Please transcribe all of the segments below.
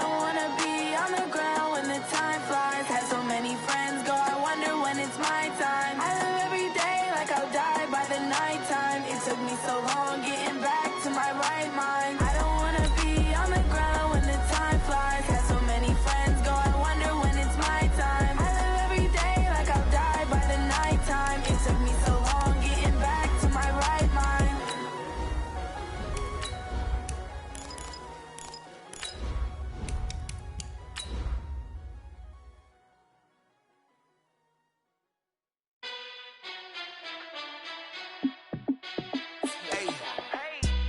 don't wanna be on the ground when the time flies. Had so many friends go, I wonder when it's my time. I live every day like I'll die by the nighttime. It took me so long getting back to my right mind. I don't wanna be on the ground when the time flies. Had so many friends go, I wonder when it's my time. I live every day like I'll die by the nighttime. It took me so long getting back to my right mind.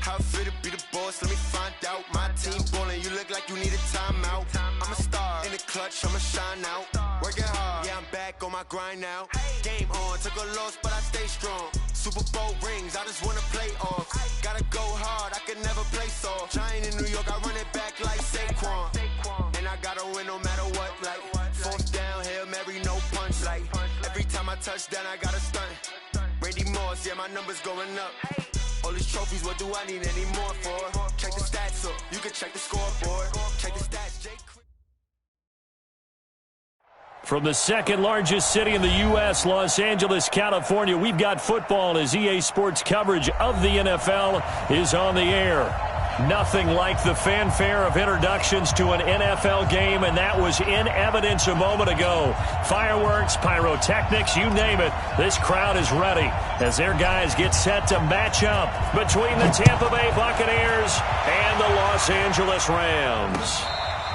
How fit to be the boss? Let me find out. My team ballin', you look like you need a timeout. I'm a star in the clutch, I'ma shine out. Working hard, yeah, I'm back on my grind now. Game on, took a loss, but I stay strong. Super Bowl rings, I just wanna play off. Gotta go hard, I can never play soft. Giant in New York, I run it back like Saquon. And I gotta win no matter what, like fourth down, Hail Mary, no punch. Like every time I touch down, I gotta stunt. Randy Moss, yeah, my numbers going up. All these trophies, what do I need any more for? Check the stats up, you can check the scoreboard. Check the stats, Jake. From the second largest city in the U.S., Los Angeles, California, we've got football as EA Sports coverage of the NFL is on the air. Nothing like the fanfare of introductions to an NFL game, and that was in evidence a moment ago. Fireworks, pyrotechnics, you name it. This crowd is ready as their guys get set to match up between the Tampa Bay Buccaneers and the Los Angeles Rams.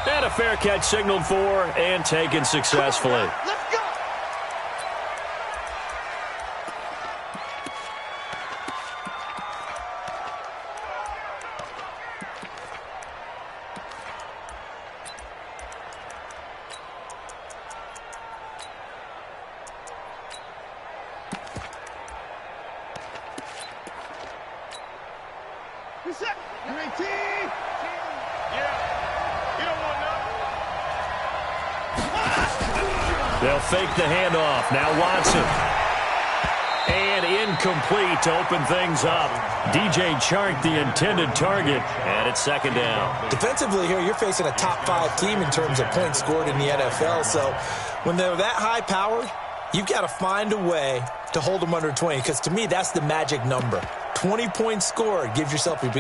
And a fair catch signaled for and taken successfully. Let's go! You set. You're 18. Yeah. You don't want none. They'll fake the handoff. Now Watson. And incomplete to open things up. DJ Chark, the intended target, and it's second down. Defensively here, you're facing a top 5 team in terms of points scored in the NFL. So when they're that high powered, you've got to find a way to hold them under 20, because to me, that's the magic number. 20 points scored, you give yourself your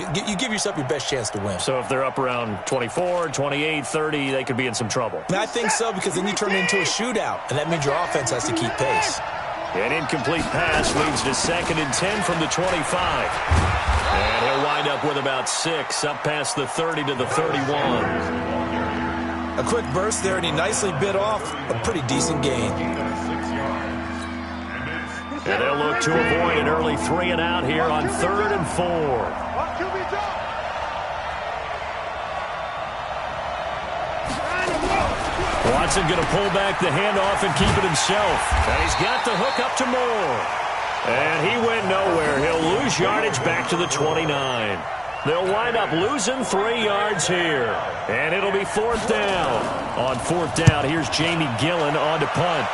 best chance to win. So if they're up around 24, 28, 30, they could be in some trouble. And I think so, because then you turn it into a shootout, and that means your offense has to keep pace. An incomplete pass leads to 2nd and 10 from the 25. And he'll wind up with about 6, up past the 30 to the 31. A quick burst there, and he nicely bit off a pretty decent gain. And they'll look to avoid an early 3 and out here on 3rd and 4. Watson going to pull back the handoff and keep it himself. And he's got the hook up to Moore. And he went nowhere. He'll lose yardage back to the 29. They'll wind up losing 3 yards here. And it'll be 4th down. On 4th down, here's Jamie Gillen on to punt.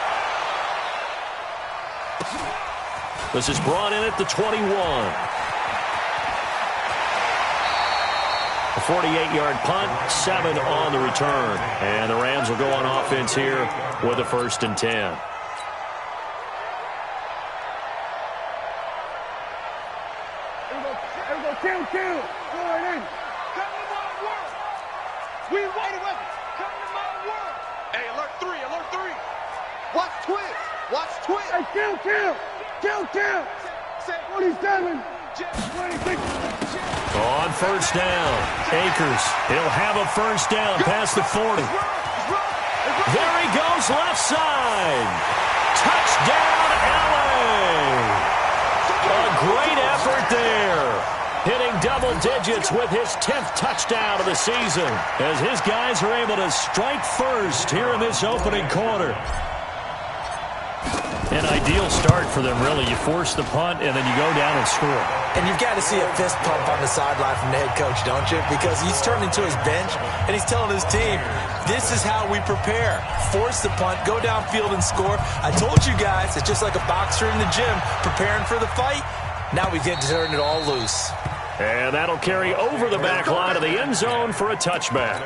This is brought in at the 21. A 48-yard punt, 7 on the return. And the Rams will go on offense here with a 1st and 10. Here we go, kill. Go right in. Come to my world. We wide weapons. Come to my world. Hey, alert 3. Watch twist. Hey, kill. 47. 26. On 1st down, Akers. He'll have a 1st down past the 40. There he goes, left side. Touchdown, LA. A great effort there. Hitting double digits with his 10th touchdown of the season, as his guys are able to strike first here in this opening quarter. An ideal start for them, really. You force the punt, and then you go down and score. And you've got to see a fist pump on the sideline from the head coach, don't you? Because he's turned into his bench, and he's telling his team, this is how we prepare. Force the punt, go downfield and score. I told you guys, it's just like a boxer in the gym preparing for the fight. Now we get to turn it all loose. And that'll carry over the back line of the end zone for a touchback.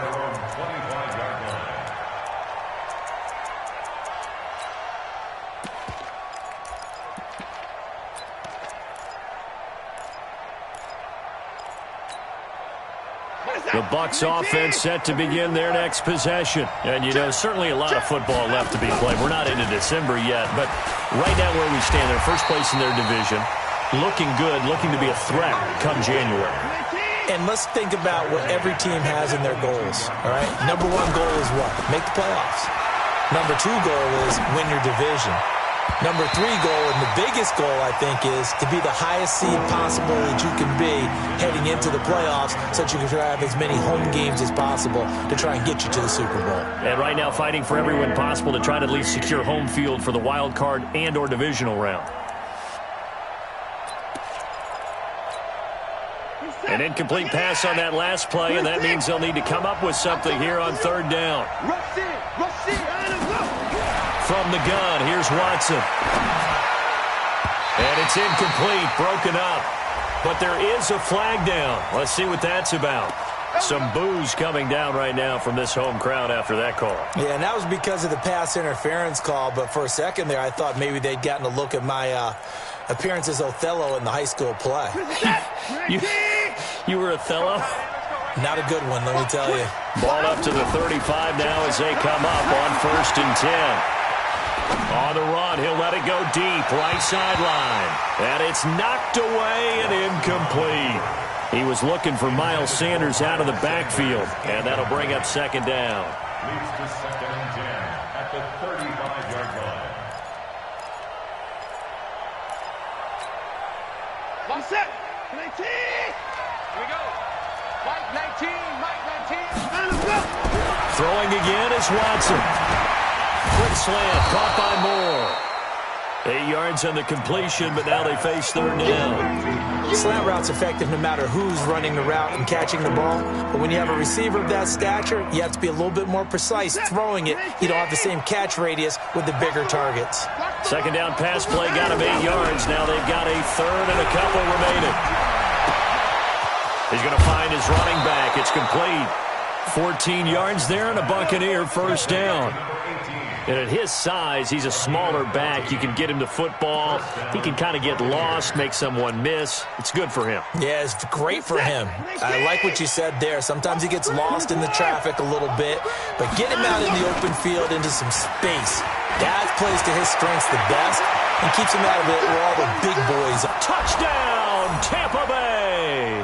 The Bucs offense set to begin their next possession. And, you know, certainly a lot of football left to be played. We're not into December yet, but right now where we stand, they're first place in their division, looking good, looking to be a threat come January. And let's think about what every team has in their goals, all right? Number one goal is what? Make the playoffs. Number two goal is win your division. Number three goal, and the biggest goal, I think, is to be the highest seed possible that you can be heading into the playoffs so that you can try to have as many home games as possible to try and get you to the Super Bowl. And right now fighting for every win possible to try to at least secure home field for the wild card and or divisional round. An incomplete pass on that last play, and that means they'll need to come up with something here on third down. From the gun, here's Watson. And it's incomplete, broken up. But there is a flag down. Let's see what that's about. Some boos coming down right now from this home crowd after that call. Yeah, and that was because of the pass interference call. But for a second there, I thought maybe they'd gotten a look at my appearance as Othello in the high school play. You were Othello? Not a good one, let me tell you. Ball up to the 35 now as they come up on 1st and 10. On the run, he'll let it go deep, right sideline. And it's knocked away and incomplete. He was looking for Miles Sanders out of the backfield, and that'll bring up second down. Leads to 2nd and 10 at the 35-yard line. One set. 19. Here we go. Mike 19. Mike 19. Throwing again is Watson. Quick slant, caught by Moore. 8 yards on the completion, but now they face third down. Slant route's effective no matter who's running the route and catching the ball. But when you have a receiver of that stature, you have to be a little bit more precise throwing it. You don't have the same catch radius with the bigger targets. Second down pass play got him 8 yards. Now they've got a third and a couple remaining. He's going to find his running back. It's complete. 14 yards there and a Buccaneer first down. And at his size, he's a smaller back. You can get him to football. He can kind of get lost, make someone miss. It's good for him. Yeah, it's great for him. I like what you said there. Sometimes he gets lost in the traffic a little bit, but get him out in the open field into some space. That plays to his strengths the best and keeps him out of it where all the big boys are. Touchdown, Tampa Bay!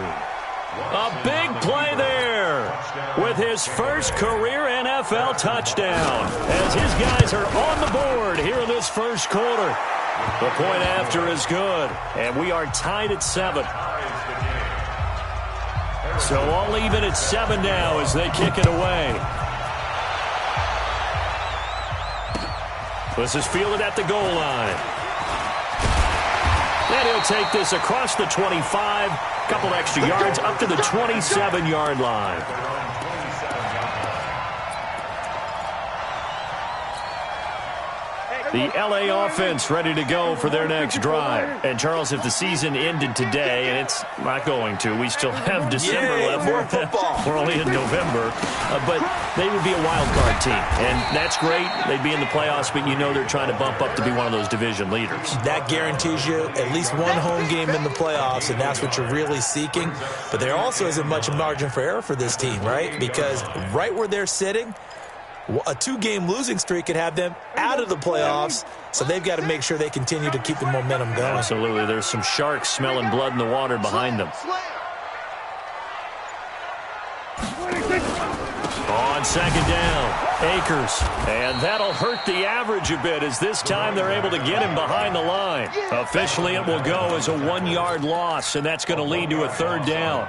A big play there with his first career NFL touchdown as his guys are on the board here in this first quarter. The point after is good, and we are tied at 7. So all even at 7 now as they kick it away. This is fielded at the goal line. And he'll take this across the 25, couple extra yards up to the 27-yard line. The L.A. offense ready to go for their next drive. And, Charles, if the season ended today, and it's not going to, we still have December left. More football. We're only in November. But they would be a wild card team. And that's great. They'd be in the playoffs, but you know they're trying to bump up to be one of those division leaders. That guarantees you at least one home game in the playoffs, and that's what you're really seeking. But there also isn't much margin for error for this team, right? Because right where they're sitting, a 2-game losing streak could have them out of the playoffs, so they've got to make sure they continue to keep the momentum going. Absolutely. There's some sharks smelling blood in the water behind them. On second down, Akers. And that'll hurt the average a bit as this time they're able to get him behind the line. Officially, it will go as a 1-yard loss, and that's going to lead to a third down.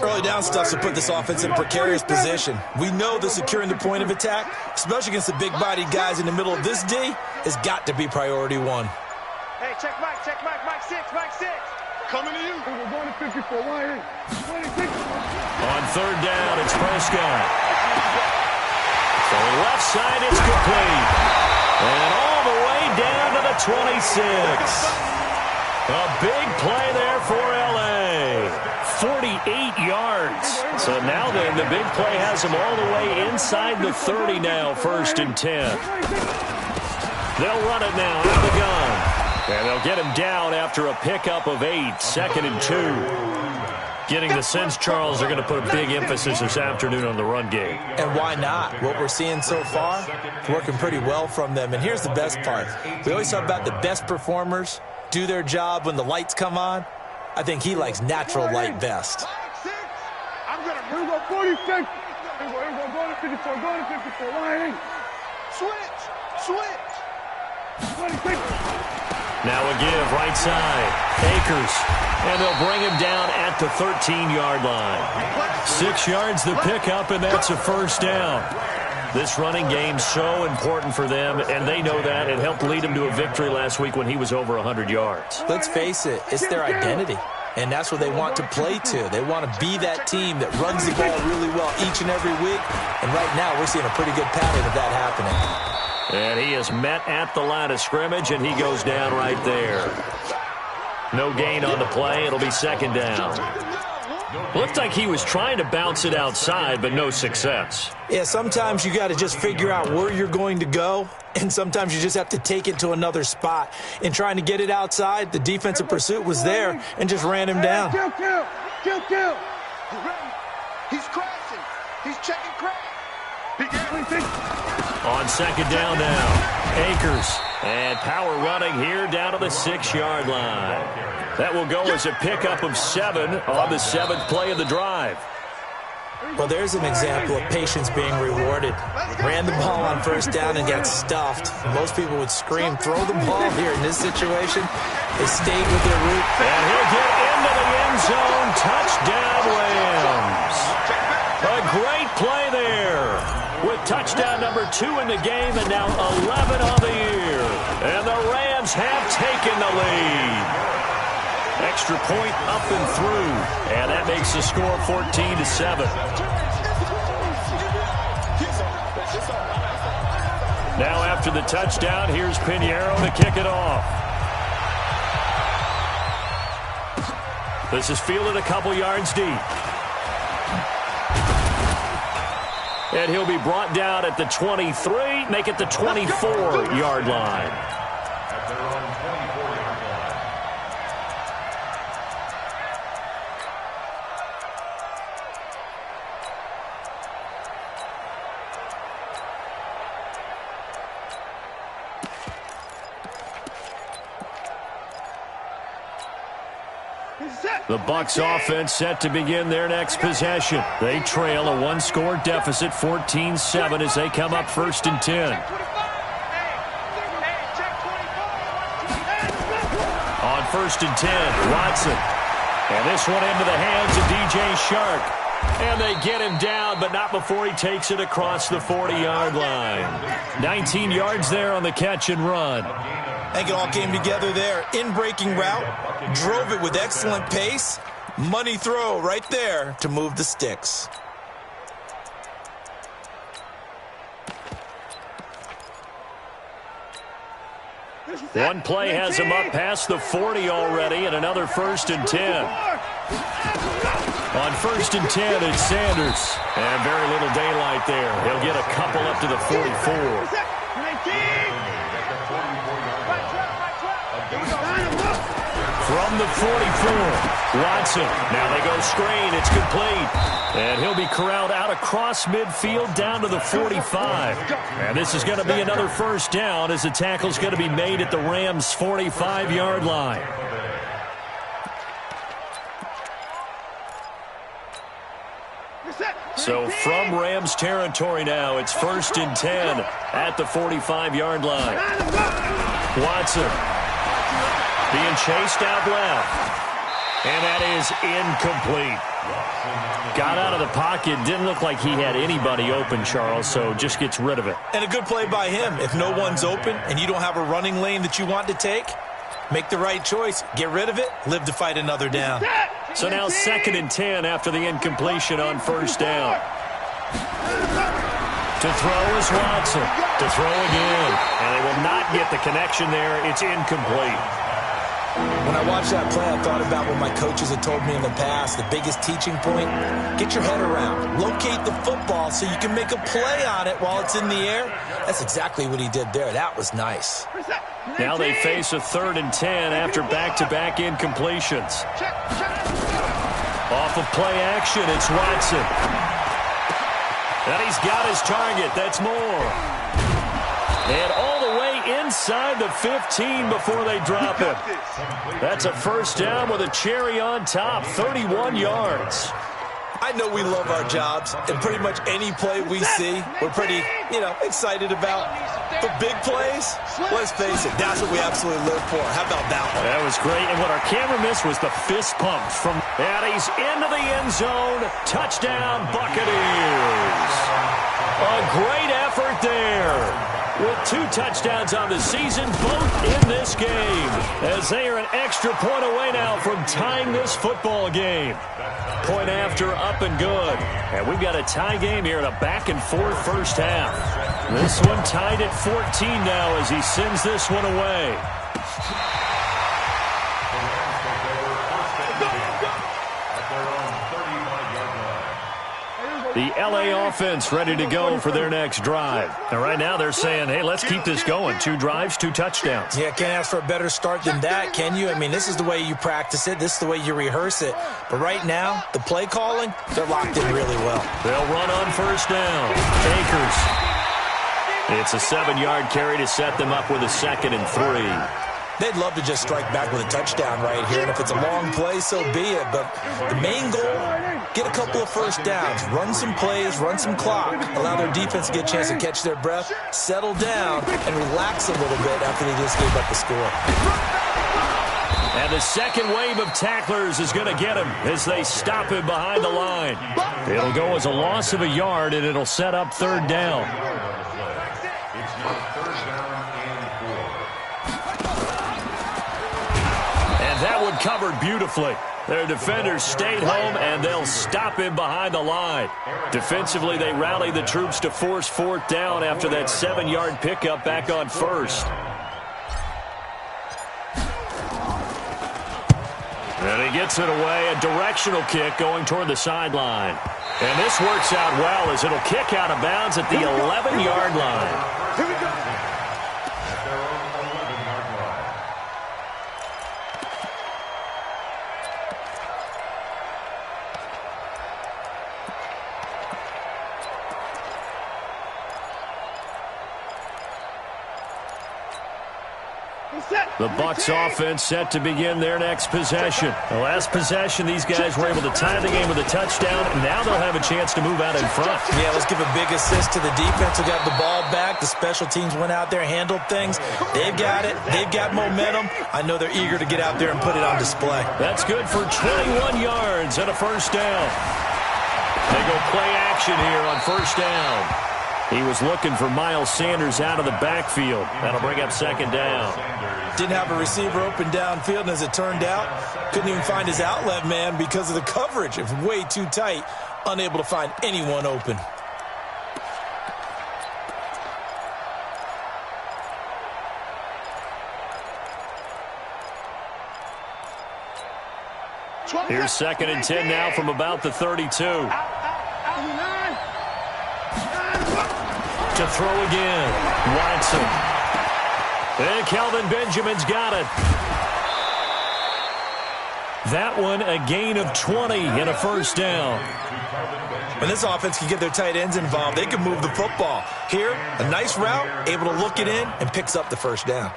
Early down stuff to put this offense in a precarious position. We know that securing the point of attack, especially against the big-bodied guys in the middle of this D, has got to be priority one. Hey, check Mike 6, Mike 6. Coming to you. We're going to 54, wide in. 26. On third down, it's Prescott. So left side, it's complete. And all the way down to the 26. A big play there for L.A. 48 yards. So now then, the big play has them all the way inside the 30 now, 1st and 10. They'll run it now out of the gun. And they'll get him down after a pickup of 8, 2nd and 2. Getting the sense, Charles, they're going to put a big emphasis this afternoon on the run game. And why not? What we're seeing so far, it's working pretty well from them. And here's the best part. We always talk about the best performers do their job when the lights come on. I think he likes natural light best. I'm going to go 46. Here we go. Go to 54. Go to 54. Line. Switch. 26. Now a give, right side. Akers. And they'll bring him down at the 13-yard line. 6 yards the pickup, and that's a first down. This running game's so important for them, and they know that. It helped lead them to a victory last week when he was over 100 yards. Let's face it, it's their identity. And that's what they want to play to. They want to be that team that runs the ball really well each and every week. And right now, we're seeing a pretty good pattern of that happening. And he is met at the line of scrimmage, and he goes down right there. No gain on the play. It'll be second down. Looked like he was trying to bounce it outside, but no success. Yeah, sometimes you got to just figure out where you're going to go, and sometimes you just have to take it to another spot. In trying to get it outside, the defensive pursuit was there and just ran him down. Kill. He's crashing. He's checking crash. On second down now, Akers. And power running here down to the 6-yard line. That will go as a pickup of 7 on the 7th play of the drive. Well, there's an example of patience being rewarded. Ran the ball on first down and got stuffed. Most people would scream, throw the ball here in this situation. They stayed with their route. And he'll get into the end zone. Touchdown, Rams. A great play there. With touchdown number 2 in the game and now 11 on the year. And the Rams have taken the lead. Extra point up and through. And that makes the score 14-7. Now after the touchdown, here's Pinheiro to kick it off. This is fielded a couple yards deep. And he'll be brought down at the 23, make it the 24-yard line. The Bucs offense set to begin their next possession. They trail a 1-score deficit, 14-7, as they come up 1st and 10. On 1st and 10, Watson. And this one into the hands of DJ Shark. And they get him down, but not before he takes it across the 40-yard line. 19 yards there on the catch and run. I think it all came together there. In-breaking route, drove it with excellent pace. Money throw right there to move the sticks. One play has him up past the 40 already, and another 1st and 10. On 1st and 10, it's Sanders. And very little daylight there. He'll get a couple up to the 44. From the 44, Watson. Now they go screen. It's complete. And he'll be corralled out across midfield down to the 45. And this is going to be another first down as the tackle's going to be made at the Rams' 45-yard line. So from Rams territory now, it's 1st and 10 at the 45-yard line. Watson being chased out left. And that is incomplete. Got out of the pocket. Didn't look like he had anybody open, Charles, so just gets rid of it. And a good play by him. If no one's open and you don't have a running lane that you want to take, make the right choice. Get rid of it. Live to fight another down. So now 2nd and 10 after the incompletion on first down. To throw is Watson. To throw again. And they will not get the connection there. It's incomplete. When I watched that play, I thought about what my coaches had told me in the past. The biggest teaching point, get your head around. Locate the football so you can make a play on it while it's in the air. That's exactly what he did there. That was nice. Now they face a 3rd and 10 after back-to-back incompletions. Off of play action, it's Watson. And he's got his target. That's more. And all the way inside the 15 before they drop him. That's a first down with a cherry on top, 31 yards. I know we love our jobs, and pretty much any play we see, we're pretty, excited about. But big plays, let's face it, that's what we absolutely live for. How about that one? That was great, and what our camera missed was the fist pump from Addy's into the end zone. Touchdown, Buccaneers. A great effort there. With 2 touchdowns on the season, both in this game, as they are an extra point away now from tying this football game. Point after, up and good. And we've got a tie game here in a back-and-forth first half. This one tied at 14 now as he sends this one away. The L.A. offense ready to go for their next drive. And right now they're saying, hey, let's keep this going. 2 drives, 2 touchdowns. Yeah, can't ask for a better start than that, can you? I mean, this is the way you practice it. This is the way you rehearse it. But right now, the play calling, they're locked in really well. They'll run on first down. Akers. It's a 7-yard carry to set them up with a 2nd and 3. They'd love to just strike back with a touchdown right here, and if it's a long play, so be it. But the main goal, get a couple of first downs, run some plays, run some clock, allow their defense to get a chance to catch their breath, settle down, and relax a little bit after they just gave up the score. And the second wave of tacklers is going to get him as they stop him behind the line. It'll go as a loss of a yard, and it'll set up 3rd down. That one covered beautifully. Their defenders stayed home, and they'll stop him behind the line. Defensively, they rally the troops to force 4th down after that 7-yard pickup back on 1st. And he gets it away, a directional kick going toward the sideline. And this works out well as it'll kick out of bounds at the 11-yard line. Here we go. The Bucs offense set to begin their next possession. The last possession, these guys were able to tie the game with a touchdown, and now they'll have a chance to move out in front. Yeah, let's give a big assist to the defense who got the ball back. The special teams went out there, handled things. They've got it. They've got momentum. I know they're eager to get out there and put it on display. That's good for 21 yards and a first down. They go play action here on first down. He was looking for Miles Sanders out of the backfield. That'll bring up 2nd down. Didn't have a receiver open downfield, and as it turned out, couldn't even find his outlet man because of the coverage. It was way too tight, unable to find anyone open. Here's 2nd and 10 now from about the 32. To throw again. Watson. And Kelvin Benjamin's got it. That one a gain of 20 and a first down. When this offense can get their tight ends involved, they can move the football. Here, a nice route, able to look it in, and picks up the first down.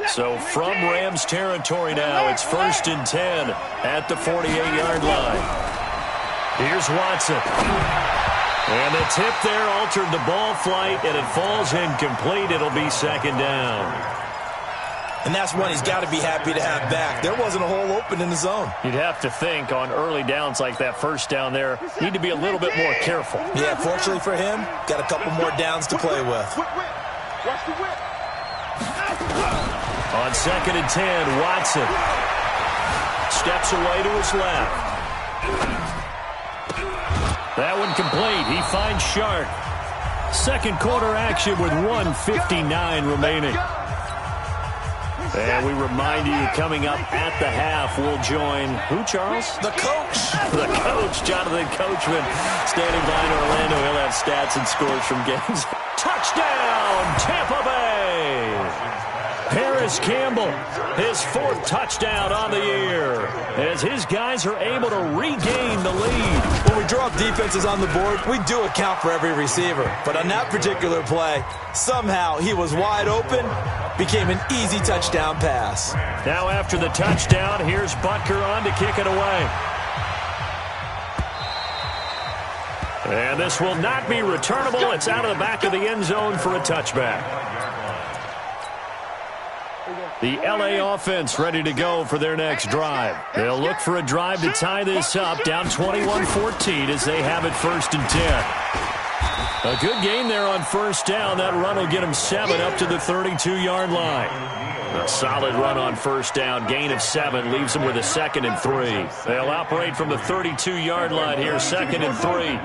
So from Rams territory now, it's 1st and 10 at the 48-yard line. Here's Watson. And the tip there altered the ball flight, and it falls incomplete. It'll be 2nd down. And that's one he's got to be happy to have back. There wasn't a hole open in the zone. You'd have to think on early downs like that first down there, need to be a little bit more careful. Yeah, fortunately for him, got a couple more downs to play with. Watch the whip. On 2nd and 10, Watson steps away to his left. That one complete. He finds Shark. Second quarter action with 1:59 remaining. And we remind you, coming up at the half, we'll join who, Charles? The coach. The coach, Jonathan Coachman, standing by in Orlando. He'll have stats and scores from games. Touchdown, Tampa Bay! Paris Campbell, his 4th touchdown on the year, as his guys are able to regain the lead. When we draw up defenses on the board, we do account for every receiver. But on that particular play, somehow he was wide open, became an easy touchdown pass. Now after the touchdown, here's Butker on to kick it away. And this will not be returnable. It's out of the back of the end zone for a touchback. The LA offense ready to go for their next drive. They'll look for a drive to tie this up, down 21-14 as they have it 1st and 10. A good game there on 1st down. That run will get them 7 up to the 32-yard line. A solid run on 1st down, gain of 7, leaves them with a 2nd and 3. They'll operate from the 32-yard line here, 2nd and 3.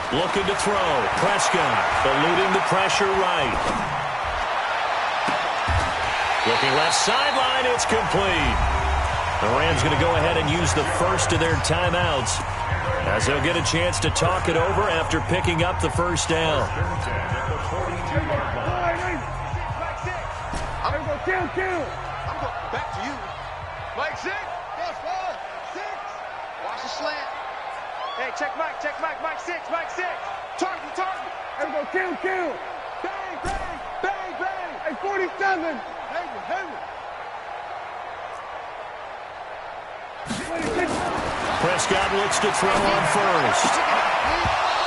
Looking to throw. Prescott eluding the pressure right. Looking left sideline. It's complete. The Rams going to go ahead and use the first of their timeouts as they'll get a chance to talk it over after picking up the 1st down. I'm going to go kill. I'm going back to you. Mike 6. Yes, 6. Watch the slant. Hey, check Mike, Mike 6. Target. Here we go, kill. Bang. Hey, 47. Prescott looks to throw on 1st.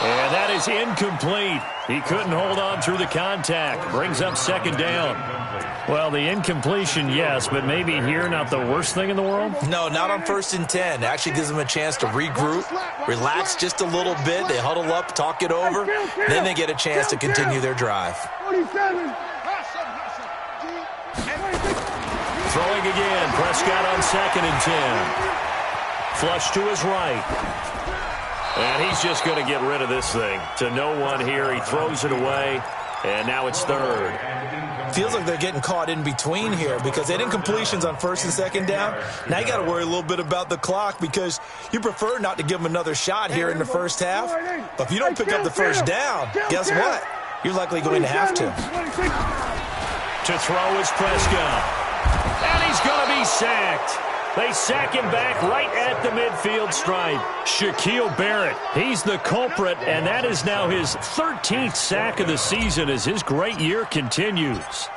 And that is incomplete. He couldn't hold on through the contact. Brings up 2nd down. Well, the incompletion, yes, but maybe here not the worst thing in the world? No, not on 1st and 10. It actually gives them a chance to regroup, relax just a little bit. They huddle up, talk it over. Then they get a chance to continue their drive. 47. Throwing again. Prescott on 2nd and 10. Flush to his right. And he's just going to get rid of this thing. To no one here. He throws it away. And now it's 3rd. Feels like they're getting caught in between here because they had incompletions on 1st and 2nd down. Now you got to worry a little bit about the clock because you prefer not to give them another shot here in the 1st half. But if you don't pick up the 1st down, guess what? You're likely going to have to. To throw is Prescott. And he's going to be sacked. They sack him back right at the midfield stripe. Shaquille Barrett, he's the culprit, and that is now his 13th sack of the season as his great year continues.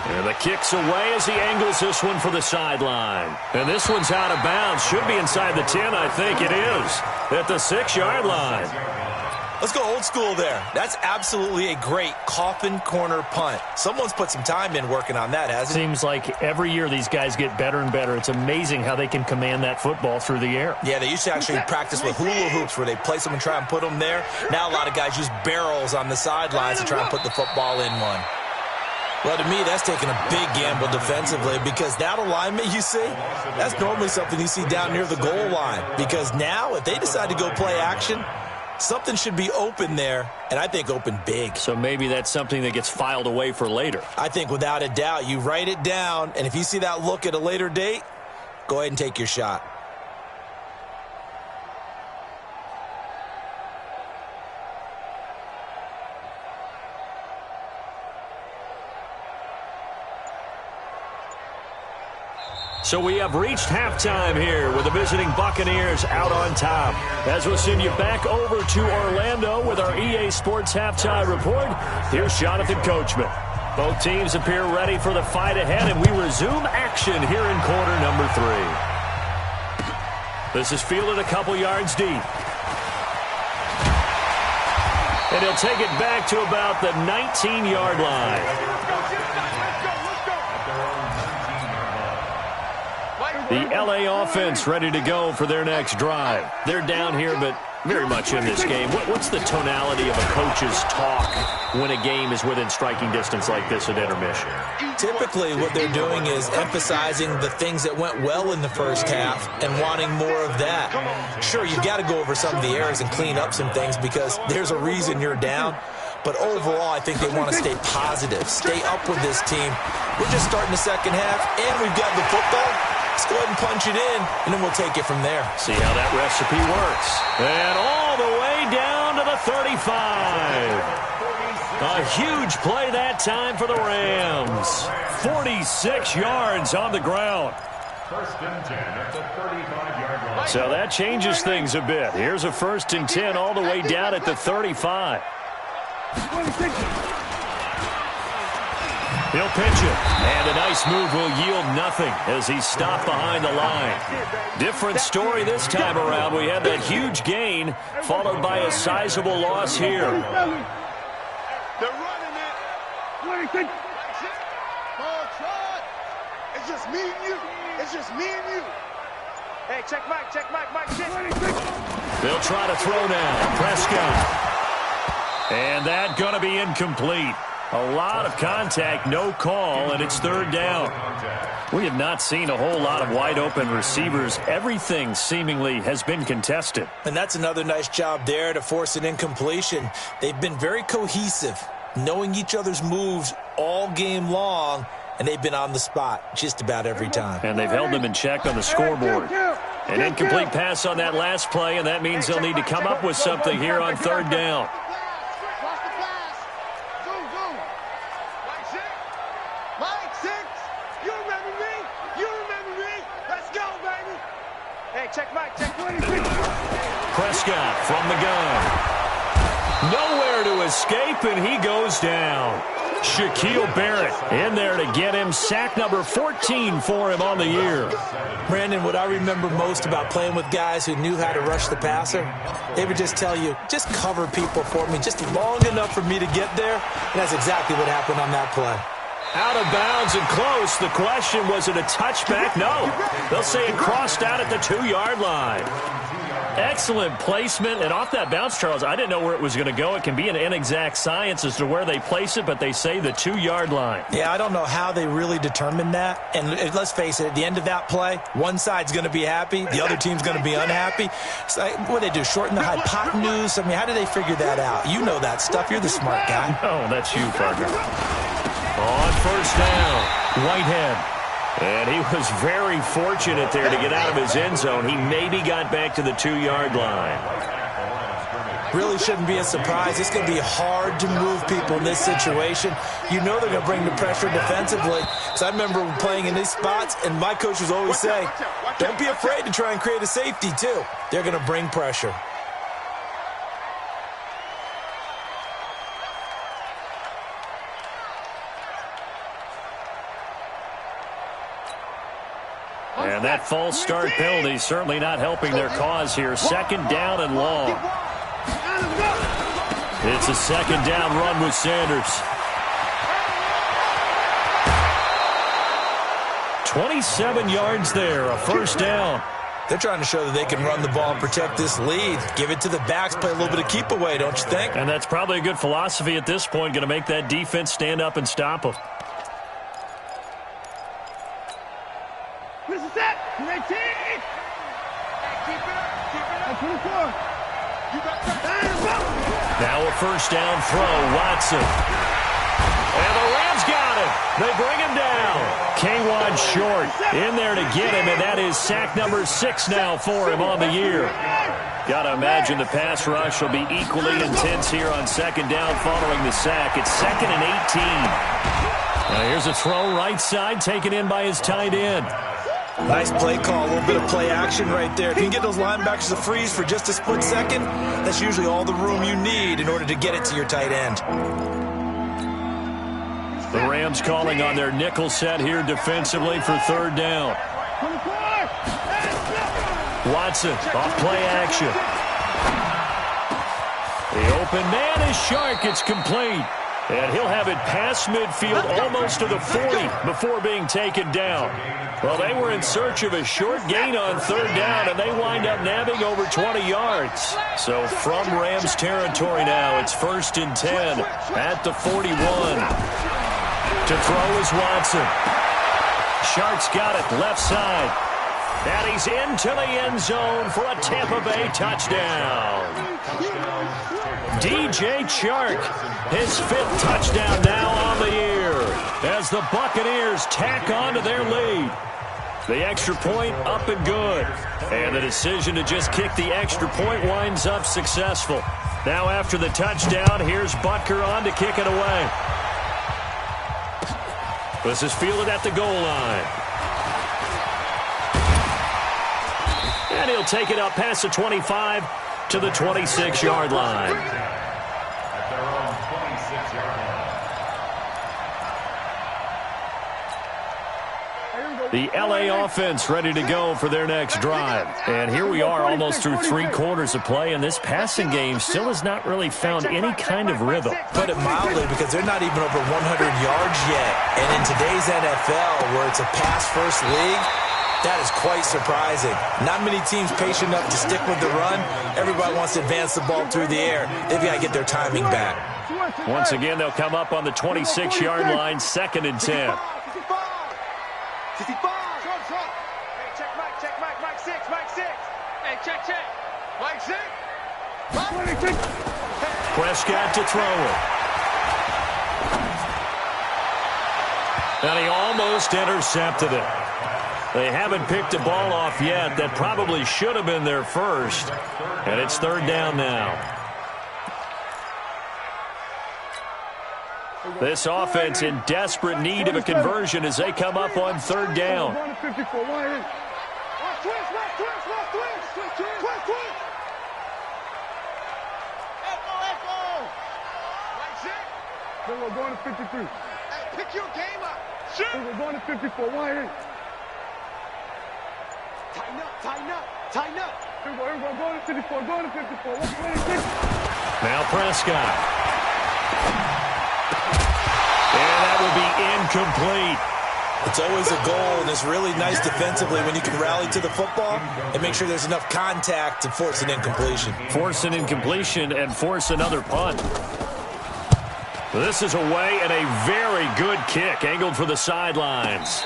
And the kick's away as he angles this one for the sideline. And this one's out of bounds. Should be inside the 10, I think it is. At the 6-yard line. Let's go old school there. That's absolutely a great coffin corner punt. Someone's put some time in working on that, hasn't it? Seems like every year these guys get better and better. It's amazing how they can command that football through the air. Yeah, they used to actually practice with hula hoops where they place them and try and put them there. Now a lot of guys use barrels on the sidelines to try and put the football in one. Well, to me, that's taking a big gamble defensively because that alignment you see, that's normally something you see down near the goal line. Because now, if they decide to go play action, something should be open there, and I think open big. So maybe that's something that gets filed away for later. I think without a doubt, you write it down, and if you see that look at a later date, go ahead and take your shot. So we have reached halftime here with the visiting Buccaneers out on top. As we'll send you back over to Orlando with our EA Sports Halftime Report, here's Jonathan Coachman. Both teams appear ready for the fight ahead, and we resume action here in quarter number 3. This is fielded a couple yards deep. And he'll take it back to about the 19-yard line. The LA offense ready to go for their next drive. They're down here, but very much in this game. What's the tonality of a coach's talk when a game is within striking distance like this at intermission? Typically, what they're doing is emphasizing the things that went well in the first half and wanting more of that. Sure, you've got to go over some of the errors and clean up some things because there's a reason you're down. But overall, I think they want to stay positive, stay up with this team. We're just starting the second half, and we've got the football. Let's go ahead and punch it in, and then we'll take it from there. See how that recipe works. And all the way down to the 35. A huge play that time for the Rams. 46 yards on the ground. First and 10 at the 35-yard line. So that changes things a bit. Here's a first and 10 all the way down at the 35. He'll pitch it, and a nice move will yield nothing as he's stopped behind the line. Different story this time around. We had that huge gain, followed by a sizable loss here. They're running it. It's just me and you. It's just me and you. Hey, check Mike, check. They'll try to throw now. Prescott. And that going to be incomplete. A lot of contact, no call, and it's third down. We have not seen a whole lot of wide-open receivers. Everything seemingly has been contested. And that's another nice job there to force an incompletion. They've been very cohesive, knowing each other's moves all game long, and they've been on the spot just about every time. And they've held them in check on the scoreboard. An incomplete pass on that last play, and that means they'll need to come up with something here on third down. Prescott from the gun. Nowhere to escape, and he goes down. Shaquille Barrett in there to get him. Sack number 14 for him on the year. Brandon, what I remember most about playing with guys who knew how to rush the passer, they would just tell you, just cover people for me, just long enough for me to get there. And that's exactly what happened on that play. Out of bounds and close. The question, was it a touchback? No. They'll say it crossed out at the 2-yard line. Excellent placement, and off that bounce, Charles, I didn't know where it was going to go. It can be an inexact science as to where they place it, but they say the 2-yard line. Yeah, I don't know how they really determined that. And let's face it, at the end of that play, one side's going to be happy, the other team's going to be unhappy. So what do they do, shorten the hypotenuse? I mean, how do they figure that out? You know that stuff. You're the smart guy. Oh, that's you, partner. On first down, Whitehead. And he was very fortunate there to get out of his end zone. He maybe got back to the 2-yard line. Really shouldn't be a surprise. It's going to be hard to move people in this situation. You know they're going to bring the pressure defensively. So I remember playing in these spots, and my coach was always saying, don't be afraid to try and create a safety, too. They're going to bring pressure. And that false start penalty certainly not helping their cause here. Second down and long. It's a second down run with Sanders. 27 yards there, a first down. They're trying to show that they can run the ball and protect this lead. Give it to the backs, play a little bit of keep away, don't you think? And that's probably a good philosophy at this point, going to make that defense stand up and stop them. Now a first down throw, Watson. And the Rams got him. They bring him down. K-Wan short in there to get him, and that is sack number 6 now for him on the year. Got to imagine the pass rush will be equally intense here on second down following the sack. It's 2nd and 18. Now here's a throw right side taken in by his tight end. Nice play call, a little bit of play action right there. If you can get those linebackers to freeze for just a split second, that's usually all the room you need in order to get it to your tight end. The Rams calling on their nickel set here defensively for third down. Watson off play action. The open man is Shark. It's complete. And he'll have it past midfield almost to the 40 before being taken down. Well, they were in search of a short gain on third down, and they wind up nabbing over 20 yards. So from Rams territory now, it's 1st and 10 at the 41. To throw is Watson. Shark's got it left side. And he's into the end zone for a Tampa Bay touchdown. DJ Chark, his 5th touchdown now on the year as the Buccaneers tack on to their lead. The extra point up and good. And the decision to just kick the extra point winds up successful. Now after the touchdown, here's Butker on to kick it away. This is fielded at the goal line. And he'll take it up past the 25 to the 26-yard line. At their own 26-yard line. The LA offense ready to go for their next drive. And here we are almost through 3 quarters of play, and this passing game still has not really found any kind of rhythm. Put it mildly, because they're not even over 100 yards yet. And in today's NFL, where it's a pass-first league, that is quite surprising. Not many teams patient enough to stick with the run. Everybody wants to advance the ball through the air. They've got to get their timing back. Once again, they'll come up on the 26-yard line, 2nd and 10. Hey, check Mike, Mike 6. Hey, check. Mike 6. Prescott to throw it. And he almost intercepted it. They haven't picked a ball off yet. That probably should have been their first. And it's 3rd down now. This offense in desperate need of a conversion as they come up on 3rd down. We're going to 53. Hey, pick your game up. We're going to 54. Tighten up. Here we go, going to 54, Now Prescott. And that will be incomplete. It's always a goal, and it's really nice defensively when you can rally to the football and make sure there's enough contact to force an incompletion. Force an incompletion and force another punt. This is away, and a very good kick angled for the sidelines.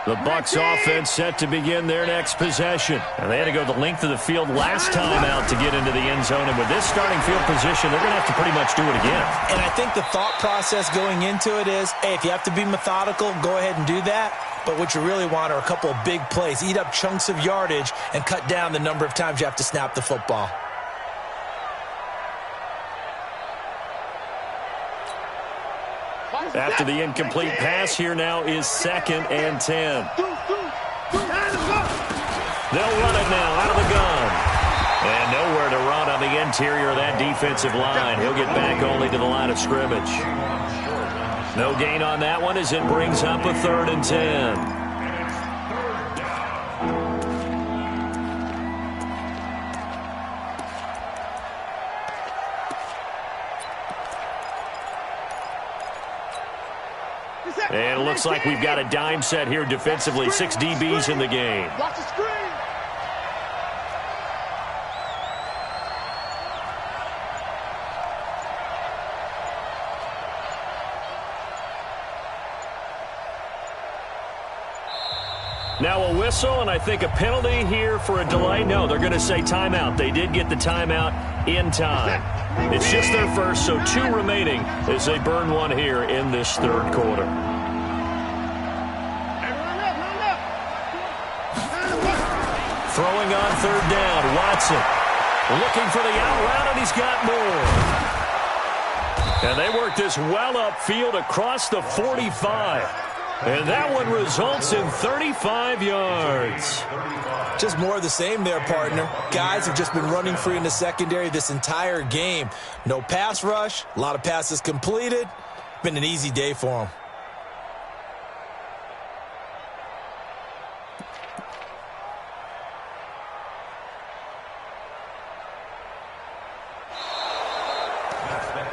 The Bucs offense set to begin their next possession. And they had to go the length of the field last time out to get into the end zone. And with this starting field position, they're going to have to pretty much do it again. And I think the thought process going into it is, hey, if you have to be methodical, go ahead and do that. But what you really want are a couple of big plays. Eat up chunks of yardage and cut down the number of times you have to snap the football. After the incomplete pass, here now is 2nd and 10. They'll run it now out of the gun. And nowhere to run on the interior of that defensive line. He'll get back only to the line of scrimmage. No gain on that one as it brings up a 3rd and 10. And it looks like we've got a dime set here defensively. 6 DBs in the game. Watch the screen. Now a whistle, and I think a penalty here for a delay. No, they're going to say timeout. They did get the timeout in time. It's just their first, so 2 remaining as they burn one here in this 3rd quarter. Throwing on 3rd down, Watson. Looking for the out route, and he's got more. And they work this well upfield across the 45. And that one results in 35 yards. Just more of the same there, partner. Guys have just been running free in the secondary this entire game. No pass rush, a lot of passes completed. Been an easy day for them.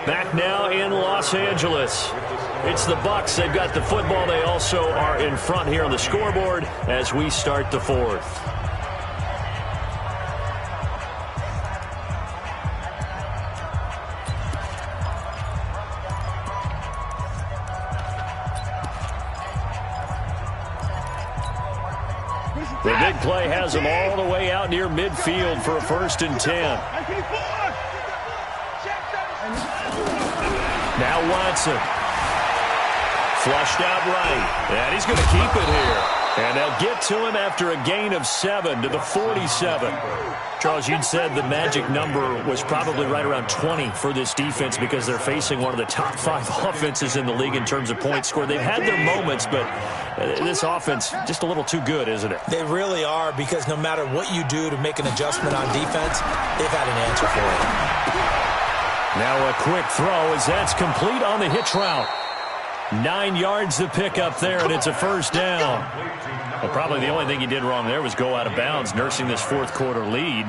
Back now in Los Angeles. It's the Bucs. They've got the football. They also are in front here on the scoreboard as we start the fourth. The big play has them all the way out near midfield for a 1st and 10. Now Watson. Flushed out right. And he's going to keep it here. And they'll get to him after a gain of 7 to the 47. Charles, you'd said the magic number was probably right around 20 for this defense because they're facing one of the top 5 offenses in the league in terms of points scored. They've had their moments, but this offense just a little too good, isn't it? They really are, because no matter what you do to make an adjustment on defense, they've had an answer for it. Now a quick throw as that's complete on the hitch route. 9 yards to pick up there, and it's a 1st down. Well, probably the only thing he did wrong there was go out of bounds, nursing this 4th quarter lead.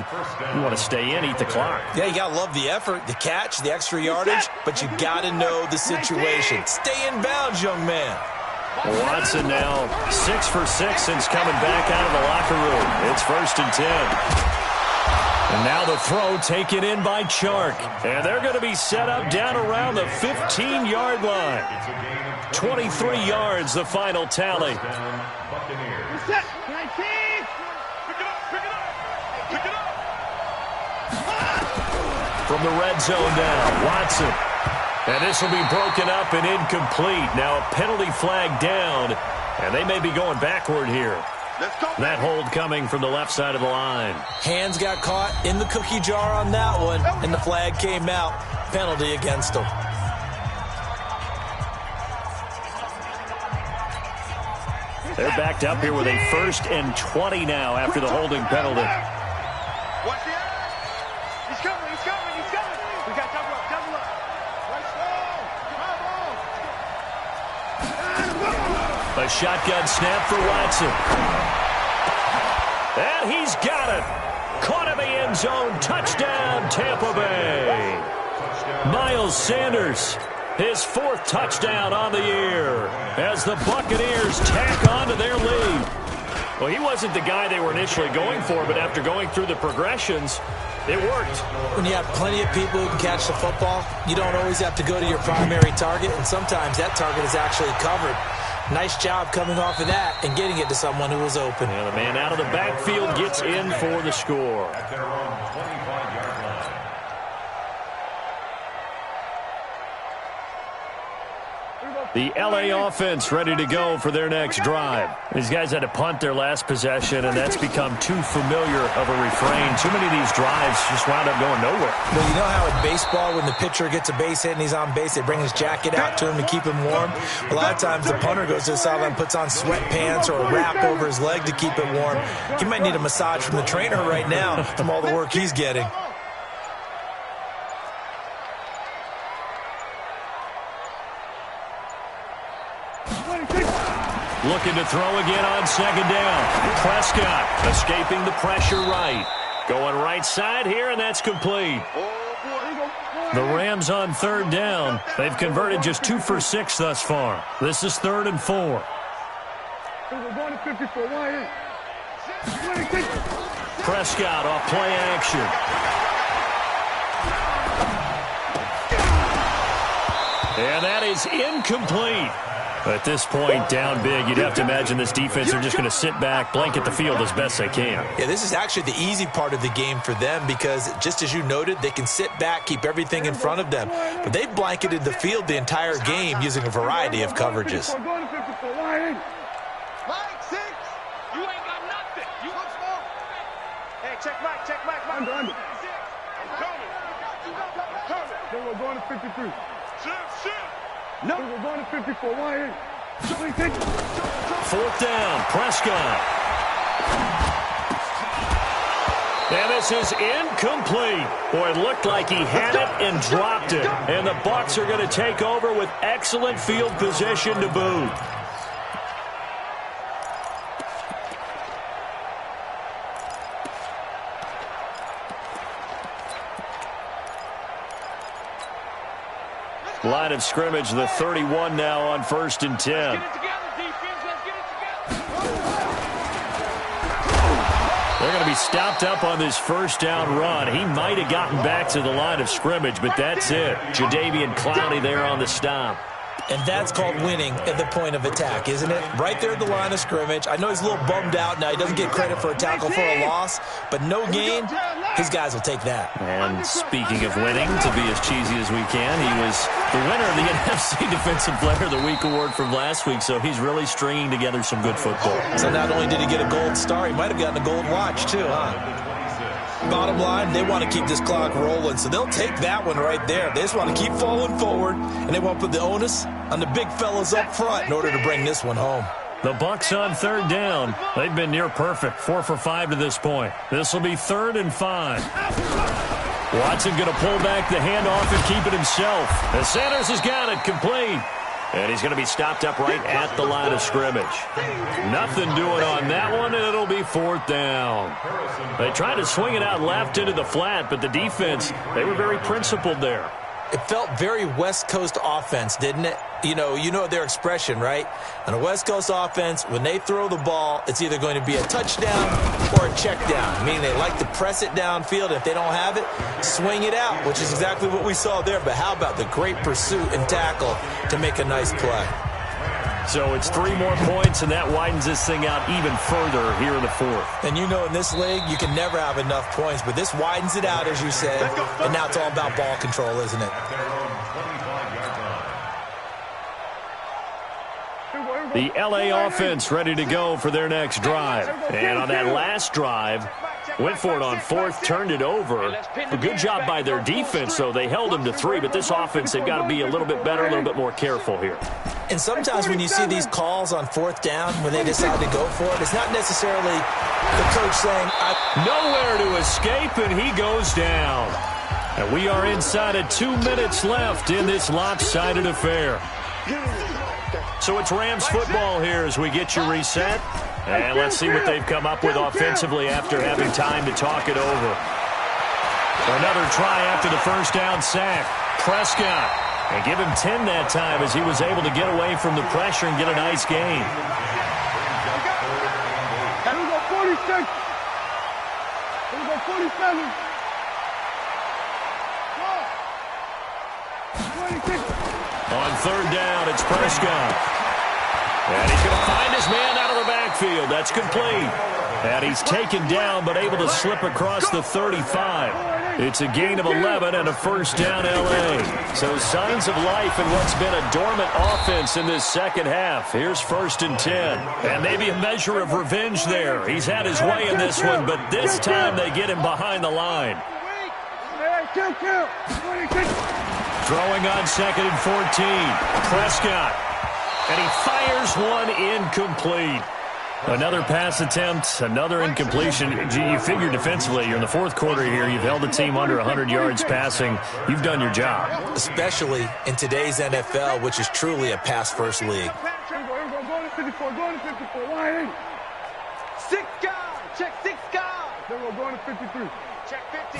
You want to stay in, eat the clock. Yeah, you got to love the effort, the catch, the extra yardage, but you got to know the situation. Stay in bounds, young man. Watson now 6 for 6 since coming back out of the locker room. It's 1st and 10. And now the throw taken in by Chark. And they're going to be set up down around the 15-yard line. 23 yards, the final tally. From the red zone now, Watson. And this will be broken up and incomplete. Now a penalty flag down, and they may be going backward here. That hold coming from the left side of the line. Hands got caught in the cookie jar on that one, and the flag came out. Penalty against them. They're backed up here with a 1st and 20 now after the holding penalty. Watch the eye. He's coming, he's coming, he's coming. We got double up, double up. A shotgun snap for Watson. And he's got it. Caught in the end zone. Touchdown, Tampa Bay. Miles Sanders, his 4th touchdown on the year as the Buccaneers tack on to their lead. Well, he wasn't the guy they were initially going for, but after going through the progressions, it worked. When you have plenty of people who can catch the football, you don't always have to go to your primary target, and sometimes that target is actually covered. Nice job coming off of that and getting it to someone who was open. And the man out of the backfield gets in for the score. The LA offense ready to go for their next drive. These guys had to punt their last possession, and that's become too familiar of a refrain. Too many of these drives just wound up going nowhere. Well, you know how in baseball, when the pitcher gets a base hit and he's on base, they bring his jacket out to him to keep him warm? A lot of times the punter goes to the sideline, puts on sweatpants or a wrap over his leg to keep it warm. He might need a massage from the trainer right now from all the work he's getting. Looking to throw again on 2nd down. Prescott escaping the pressure right. Going right side here, and that's complete. The Rams on 3rd down. They've converted just 2 for 6 thus far. This is 3rd and 4. Prescott off play action. And that is incomplete. At this point, down big, you'd have to imagine this defense are just going to sit back, blanket the field as best they can. Yeah, this is actually the easy part of the game for them because, just as you noted, they can sit back, keep everything in front of them. But they've blanketed the field the entire game using a variety of coverages. Mike, 6. You ain't got nothing. You look small. Hey, check Mike, check Mike. Under. I'm coming. Then we're going to 53. Shift. No, we're going to 54. Why? Fourth down, Prescott. And this is incomplete. Boy, it looked like he had it and dropped it. And the Bucs are going to take over with excellent field position to boot. Line of scrimmage, the 31 now on 1st and 10. They're going to be stopped up on this first down run. He might have gotten back to the line of scrimmage, but that's it. Jadeveon Clowney there on the stop. And that's called winning at the point of attack, isn't it? Right there at the line of scrimmage. I know he's a little bummed out now. He doesn't get credit for a tackle for a loss, but no gain, his guys will take that. And speaking of winning, to be as cheesy as we can, he was the winner of the NFC Defensive Player of the Week award from last week, so he's really stringing together some good football. So not only did he get a gold star, he might have gotten a gold watch too, huh? Bottom line, they want to keep this clock rolling, so they'll take that one right there. They just want to keep falling forward, and they want to put the onus on the big fellas up front in order to bring this one home. The Bucs on third down. They've been near perfect, 4 for 5 to this point. This will be 3rd and 5. Watson going to pull back the handoff and keep it himself. And Sanders has got it complete. And he's going to be stopped up right at the line of scrimmage. Nothing doing on that one, and it'll be 4th down. They tried to swing it out left into the flat, but the defense, they were very principled there. It felt very West Coast offense, didn't it? You know their expression, right? On a West Coast offense, when they throw the ball, it's either going to be a touchdown or a check down. Meaning they like to press it downfield. If they don't have it, swing it out, which is exactly what we saw there. But how about the great pursuit and tackle to make a nice play? So it's 3 more points, and that widens this thing out even further here in the 4th. And in this league, you can never have enough points, but this widens it out, as you said, and now it's all about ball control, isn't it? The LA offense ready to go for their next drive. And on that last drive, went for it on 4th, turned it over. A good job by their defense, though. They held them to 3, but this offense, they've got to be a little bit better, a little bit more careful here. And sometimes when you see these calls on 4th down, when they decide to go for it, it's not necessarily the coach saying, nowhere to escape, and he goes down. And we are inside of 2 minutes left in this lopsided affair. So it's Rams football here as we get you reset. And let's see what they've come up with offensively after having time to talk it over. Another try after the first down sack. Prescott. And give him 10 that time as he was able to get away from the pressure and get a nice gain. Here we go, 46. Here we go, 47. 26. On third down, it's Prescott. And he's going to find his man out of the backfield. That's complete. And he's taken down but able to slip across the 35. It's a gain of 11 and a first down L.A. So signs of life in what's been a dormant offense in this second half. Here's 1st and 10. And maybe a measure of revenge there. He's had his way in this one, but this time they get him behind the line. Throwing on 2nd and 14. Prescott. And he fires one incomplete. Another pass attempt, another incompletion. You figure defensively, you're in the 4th quarter here. You've held the team under 100 yards passing. You've done your job. Especially in today's NFL, which is truly a pass-first league. Go to 54, go to 54. Why ain't? 6 guys. Check 6 guys. Then we're going to 53. Check 50.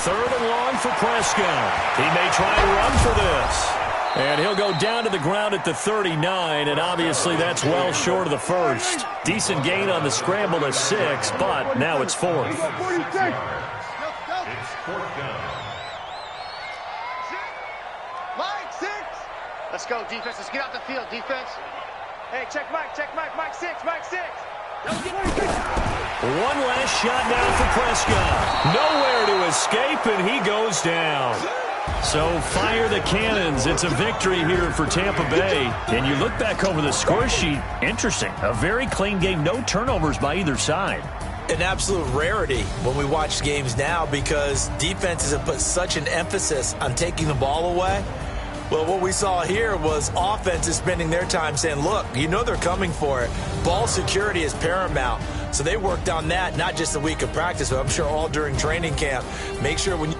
3rd and long for Prescott. He may try to run for this. And he'll go down to the ground at the 39, and obviously that's well short of the first. Decent gain on the scramble to 6, but now it's 4th. It's 4th down. Mike, 6. Let's go, defense. Let's get out the field, defense. Hey, check Mike, Mike 6, Mike 6. One last shot now for Prescott. Nowhere to escape, and he goes down. So fire the cannons. It's a victory here for Tampa Bay. And you look back over the score sheet, interesting. A very clean game, no turnovers by either side. An absolute rarity when we watch games now because defenses have put such an emphasis on taking the ball away. Well, what we saw here was offenses spending their time saying, look, you know they're coming for it. Ball security is paramount. So they worked on that, not just a week of practice, but I'm sure all during training camp. Make sure when you...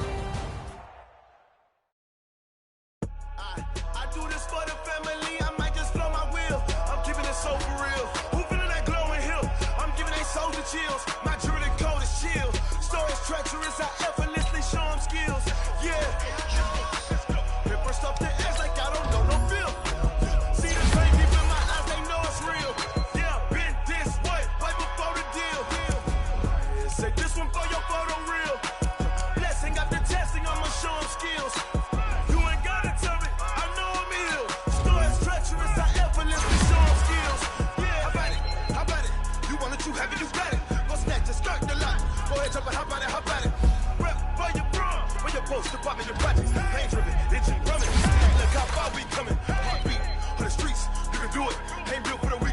I do this for the family, I might just blow my wheel. I'm keeping it so for real. Who feeling that glowing hill? I'm giving they soldier chills. My jewelry code is chill. Stories treacherous, I effortlessly show them skills. Yeah. Paper stuff to edge like I don't know no feel. See the pain deep in my eyes, they know it's real. Yeah, been this way before the deal. Yeah, say this one for your photo reel. Blessing after testing, I'ma show them skills. You ain't gotta tell me, I know I'm ill. Stories treacherous, I effortlessly show them skills. Yeah, how about it? You want it, you have it, you got it. Go snatch it, skirt the lot. Go ahead, jump it, how about it? Rep for your bra, where your post, department, your projects. Pain driven, itching, drumming. Look how far we coming. Heartbeat on the streets, you can do it. Ain't built for the weak.